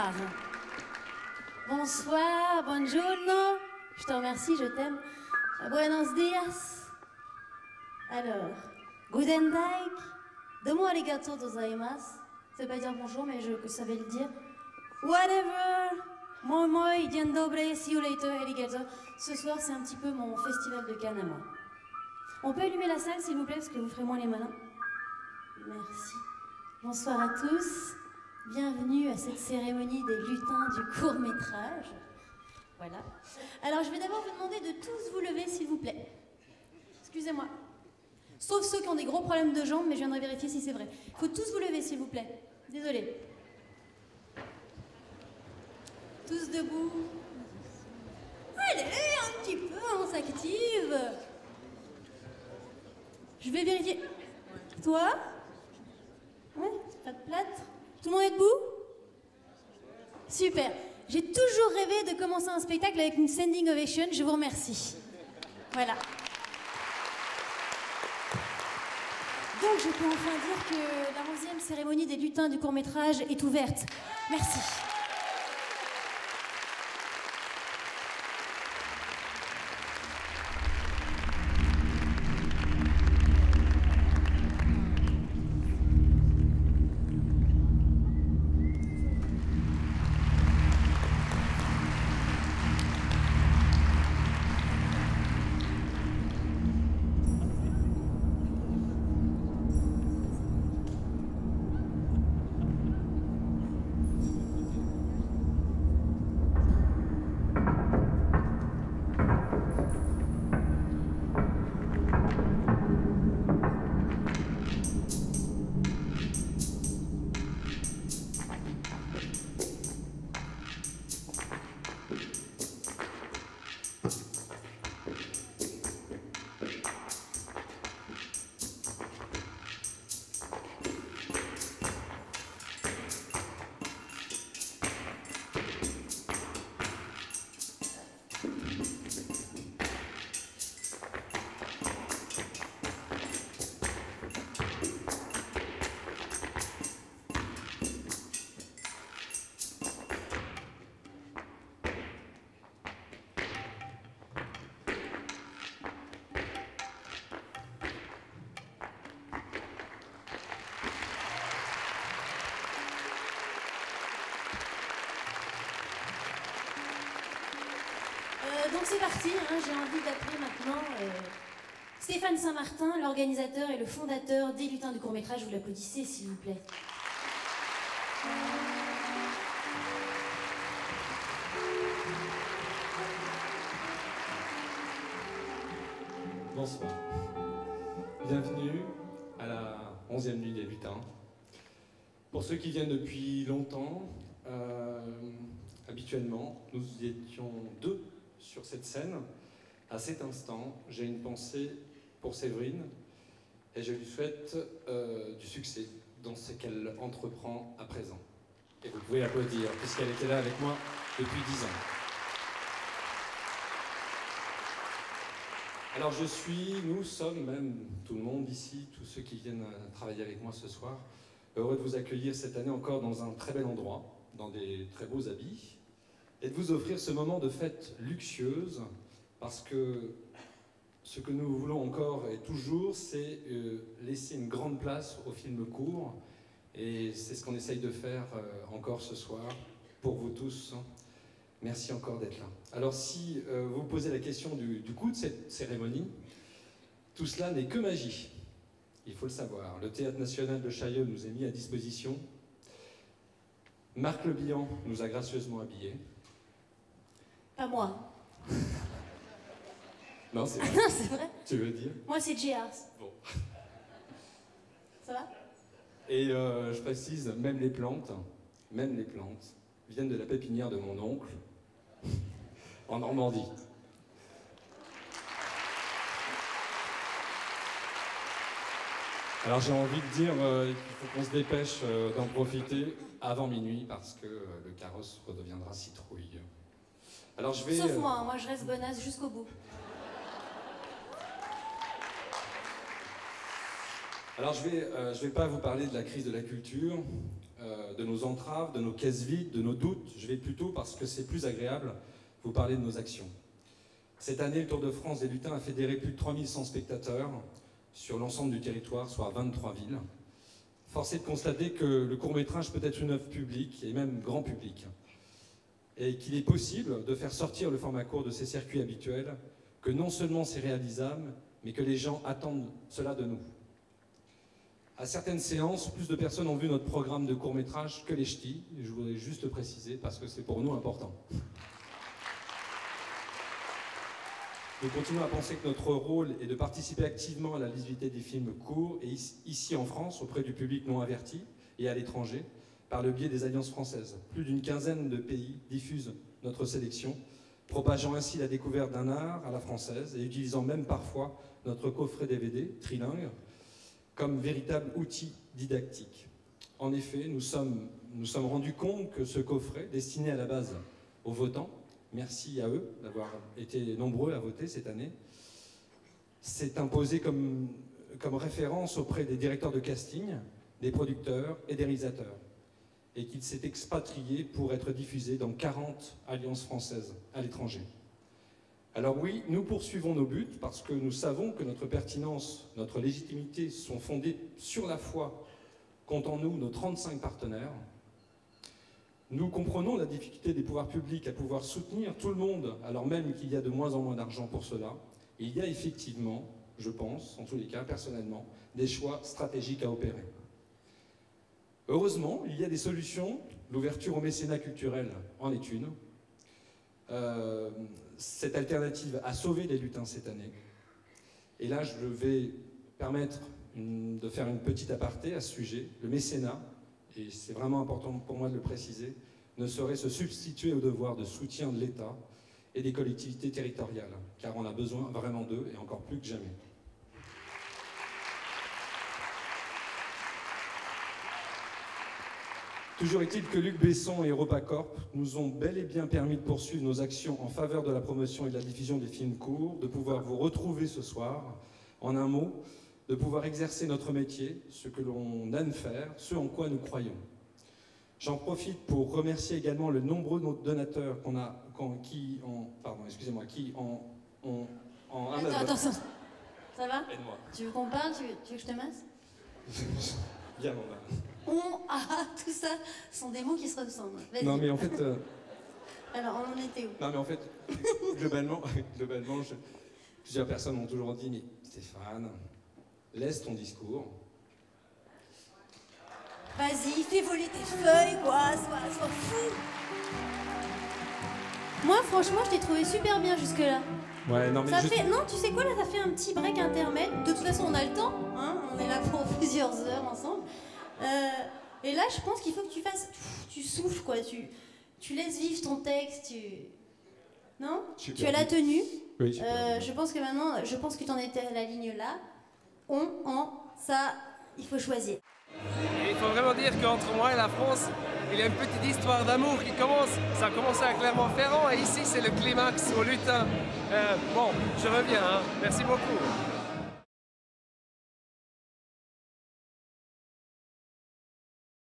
Bonsoir. Bonsoir, buongiorno. Je te remercie, je t'aime. Buenos dias. Alors, guten Tag. Domo arigato gozaimasu. Ça veut pas dire bonjour, mais je savais le dire. Whatever. Moi, moi, dzień dobry, see you later, arigato. Ce soir, c'est un petit peu mon festival de Cannes à moi. On peut allumer la salle, s'il vous plaît, parce que vous ferez moins les malins. Merci. Bonsoir à tous. Bienvenue à cette cérémonie des lutins du court-métrage. Voilà. Alors, je vais d'abord vous demander de tous vous lever, s'il vous plaît. Excusez-moi. Sauf ceux qui ont des gros problèmes de jambes, mais je viendrai vérifier si c'est vrai. Il faut tous vous lever, s'il vous plaît. Désolée. Tous debout. Allez, un petit peu, on s'active. Je vais vérifier. Toi? Ouais, pas de plâtre. Tout le monde est debout? Super. J'ai toujours rêvé de commencer un spectacle avec une standing ovation. Je vous remercie. Voilà. Donc je peux enfin dire que la 11e cérémonie des lutins du court-métrage est ouverte. Merci. Donc c'est parti, hein, j'ai envie d'appeler maintenant Stéphane Saint-Martin, l'organisateur et le fondateur des lutins du court-métrage. Vous l'applaudissez, s'il vous plaît. Bonsoir. Bienvenue à la 11e nuit des lutins. Pour ceux qui viennent depuis longtemps, habituellement, nous étions deux sur cette scène. À cet instant, j'ai une pensée pour Séverine et je lui souhaite du succès dans ce qu'elle entreprend à présent. Et vous pouvez applaudir, puisqu'elle était là avec moi depuis 10 ans. Alors nous sommes même, tout le monde ici, tous ceux qui viennent travailler avec moi ce soir, heureux de vous accueillir cette année encore dans un très bel endroit, dans des très beaux habits, et de vous offrir ce moment de fête luxueuse, parce que ce que nous voulons encore et toujours, c'est laisser une grande place au film court, et c'est ce qu'on essaye de faire encore ce soir, pour vous tous. Merci encore d'être là. Alors si vous posez la question du coût de cette cérémonie, tout cela n'est que magie. Il faut le savoir. Le Théâtre National de Chaillot nous est mis à disposition. Marc Le Bihan nous a gracieusement habillés. Pas moi. Non, c'est vrai. Non, c'est vrai. Tu veux dire? Moi, c'est JR. Bon. Ça va? Et je précise, même les plantes viennent de la pépinière de mon oncle, en Normandie. Alors j'ai envie de dire qu'il faut qu'on se dépêche d'en profiter avant minuit parce que le carrosse redeviendra citrouille. Alors je vais... Sauf moi, moi je reste bonasse jusqu'au bout. Alors je vais pas vous parler de la crise de la culture, de nos entraves, de nos caisses vides, de nos doutes. Je vais plutôt, parce que c'est plus agréable, vous parler de nos actions. Cette année, le Tour de France des lutins a fédéré plus de 3100 spectateurs sur l'ensemble du territoire, soit 23 villes. Force est de constater que le court-métrage peut être une œuvre publique, et même grand public, et qu'il est possible de faire sortir le format court de ces circuits habituels, que non seulement c'est réalisable, mais que les gens attendent cela de nous. À certaines séances, plus de personnes ont vu notre programme de court-métrage que les ch'tis. Je voudrais juste le préciser parce que c'est pour nous important. Nous continuons à penser que notre rôle est de participer activement à la lisibilité des films courts, et ici en France, auprès du public non averti, et à l'étranger, par le biais des alliances françaises. Plus d'une quinzaine de pays diffusent notre sélection, propageant ainsi la découverte d'un art à la française et utilisant même parfois notre coffret DVD trilingue comme véritable outil didactique. En effet, nous sommes rendus compte que ce coffret, destiné à la base aux votants, merci à eux d'avoir été nombreux à voter cette année, s'est imposé comme référence auprès des directeurs de casting, des producteurs et des réalisateurs, et qu'il s'est expatrié pour être diffusé dans 40 alliances françaises à l'étranger. Alors oui, nous poursuivons nos buts parce que nous savons que notre pertinence, notre légitimité sont fondées sur la foi qu'ont en nous nos 35 partenaires. Nous comprenons la difficulté des pouvoirs publics à pouvoir soutenir tout le monde, alors même qu'il y a de moins en moins d'argent pour cela. Et il y a effectivement, je pense, en tous les cas, personnellement, des choix stratégiques à opérer. Heureusement, il y a des solutions. L'ouverture au mécénat culturel en est une. Cette alternative a sauvé les lutins cette année. Et là, je vais permettre de faire une petite aparté à ce sujet. Le mécénat, et c'est vraiment important pour moi de le préciser, ne saurait se substituer au devoir de soutien de l'État et des collectivités territoriales, car on a besoin vraiment d'eux, et encore plus que jamais. Toujours est-il que Luc Besson et EuropaCorp nous ont bel et bien permis de poursuivre nos actions en faveur de la promotion et de la diffusion des films courts, de pouvoir vous retrouver ce soir, en un mot, de pouvoir exercer notre métier, ce que l'on aime faire, ce en quoi nous croyons. J'en profite pour remercier également le nombreux donateurs qui Attends, ça va? Aide-moi. Tu veux qu'on parle? Tu veux que je te masse? Bien, on va. Tout ça sont des mots qui se ressemblent. Non, mais en fait... Alors, on en était où? Non, mais en fait, globalement plusieurs personnes m'ont toujours dit, mais Stéphane, laisse ton discours. Vas-y, fais voler tes feuilles, quoi, sois fou. Moi, franchement, je t'ai trouvé super bien jusque-là. Ouais, non, mais Non, tu sais quoi, là, ça fait un petit break intermède. De toute façon, on a le temps, hein, on est là pour plusieurs heures ensemble. Et là, je pense qu'il faut que tu fasses... Tu souffles, quoi, tu laisses vivre ton texte, Non? Tu as la tenue. Oui, je pense que maintenant, que tu en étais à la ligne là. Ça, il faut choisir. Et il faut vraiment dire qu'entre moi et la France, il y a une petite histoire d'amour qui commence. Ça a commencé à Clermont-Ferrand et ici, c'est le climax au lutin. Bon, je reviens, hein. Merci beaucoup.